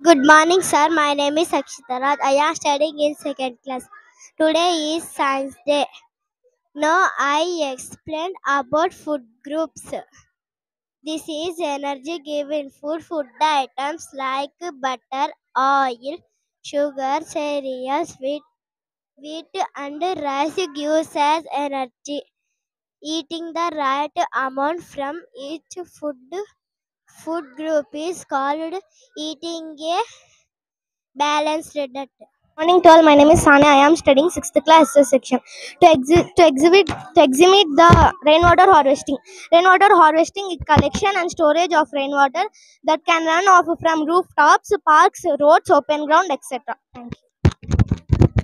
Good morning, sir. My name is Akshitarat. I am studying in second class. Today is Science Day. Now I explained about food groups. This is energy given food items like butter, oil, sugar, cereals, wheat and rice gives us energy. Eating the right amount from each food group is called eating a balanced diet. Morning to all. My name is Sani. I am studying sixth class section. To exhibit the rainwater harvesting. Rainwater harvesting is collection and storage of rainwater that can run off from rooftops, parks, roads, open ground, etc. Thank you.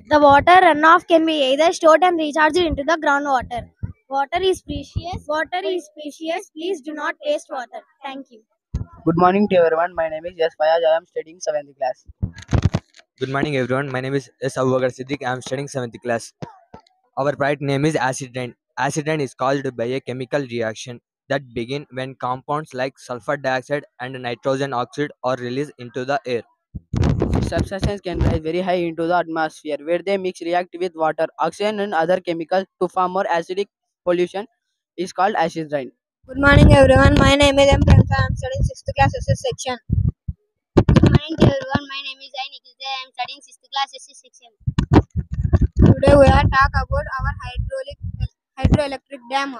The water runoff can be either stored and recharged into the groundwater. Water is precious. Water is precious. Please do not waste water. Thank you. Good morning to everyone. My name is Yes Fayaz. I am studying 7th class. Good morning, everyone. My name is S. Abubakar Siddiq. I am studying 7th class. Our product name is acid rain. Acid rain is caused by a chemical reaction that begin when compounds like sulfur dioxide and nitrogen oxide are released into the air. Substances can rise very high into the atmosphere where they mix react with water, oxygen and other chemicals to form more acidic pollution is called acid rain. Good morning, everyone. My name is M. Pranka. I am studying 6th class SS section. Good morning to everyone. My name is Aini Kilde. I am studying 6th class SS section. Today we are talk about our hydroelectric dam.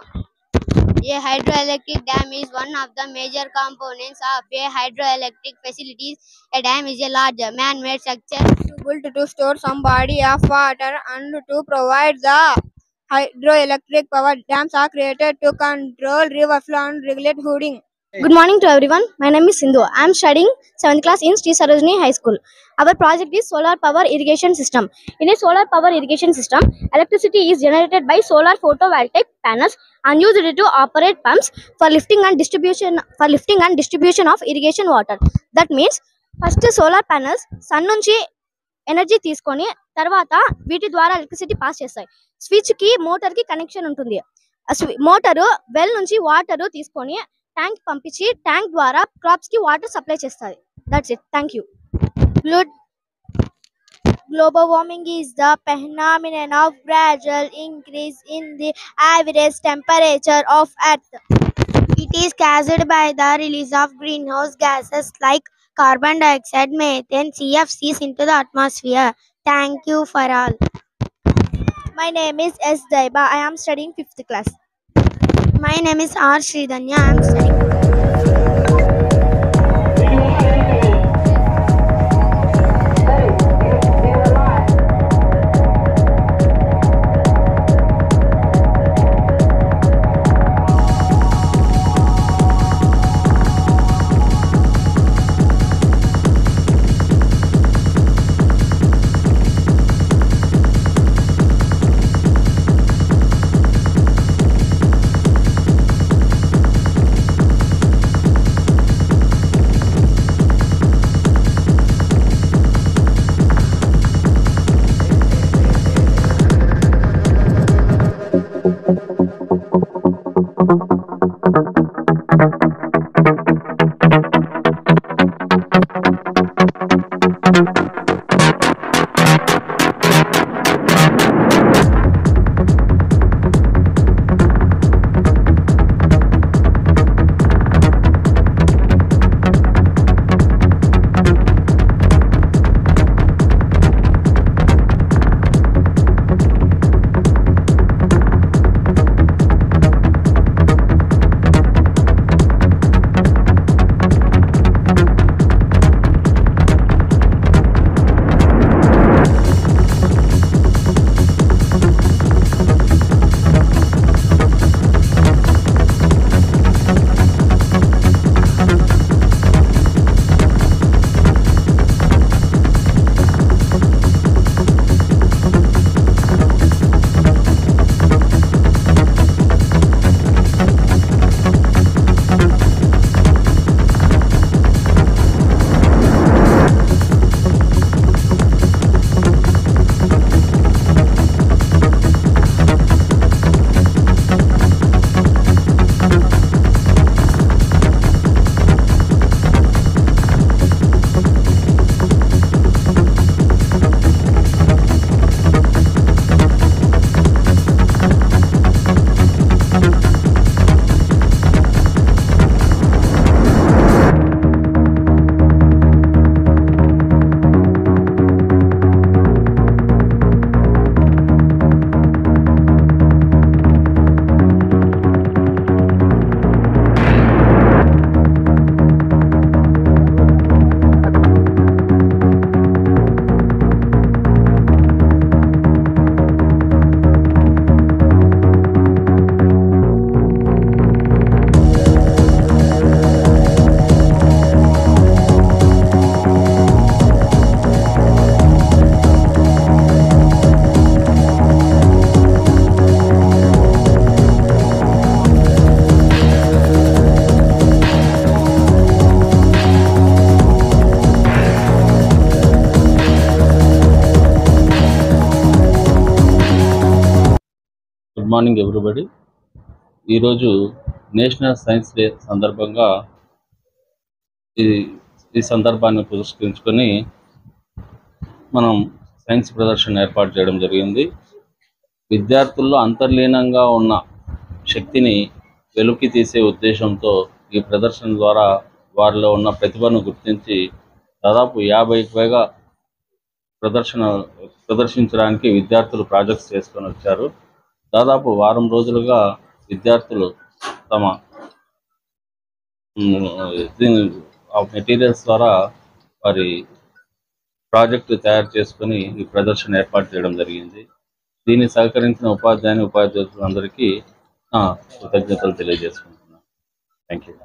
A hydroelectric dam is one of the major components of a hydroelectric facility. A dam is a large man-made structure Built to store some body of water and to provide the hydroelectric power. Dams are created to control river flow and regulate flooding. Good morning to everyone. My name is Sindhu. I am studying 7th class in Sri Sarojini High School. Our project is solar power irrigation system. In a solar power irrigation system, electricity is generated by solar photovoltaic panels and used to operate pumps for lifting and distribution of irrigation water. That means first solar panels sun నుంచి energy తీసుకొని తర్వాత వీటి ద్వారా electricity pass చేస్తాయి. Switch కి motor కి connection ఉంటుంది. Motor well నుంచి వాటర్ తీసుకొని ట్యాంక్ పంపించి ట్యాంక్ ద్వారా క్రాప్స్ కి వాటర్ సప్లై చేస్తుంది. That's it. Thank you. Global warming is the phenomenon of gradual increase in the average temperature of Earth. It is caused by the release of greenhouse gases like carbon dioxide, methane, CFCs into the atmosphere. Thank you for all. My name is S. Daiba. I am studying 5th class. My name is R. Sridhanya. I am studying. Good morning everybody. ఈరోజు national science day సందర్భంగా ఈ సందర్భాన్ని పురస్కరించుకొని మనం science ప్రదర్శన ఏర్పాటు చేయడం జరిగింది. విద్యార్థుల్లో అంతర్లీనంగా ఉన్న శక్తిని వెలుకి తీసే ఉద్దేశంతో ఈ ప్రదర్శన ద్వారా వారిలో ఉన్న ప్రతిభను గుర్తించి దాదాపు 50కి పైగా ప్రదర్శించడానికి విద్యార్థులు ప్రాజెక్ట్స్ చేసుకొని వచ్చారు. దాదాపు వారం రోజులుగా విద్యార్థులు తమ మెటీరియల్స్ ద్వారా వారి ప్రాజెక్టు తయారు చేసుకొని ఈ ప్రదర్శన ఏర్పాటు చేయడం జరిగింది. దీన్ని సహకరించిన ఉపాధ్యాయులందరికీ కృతజ్ఞతలు తెలియజేసుకుంటున్నాను. Thank you.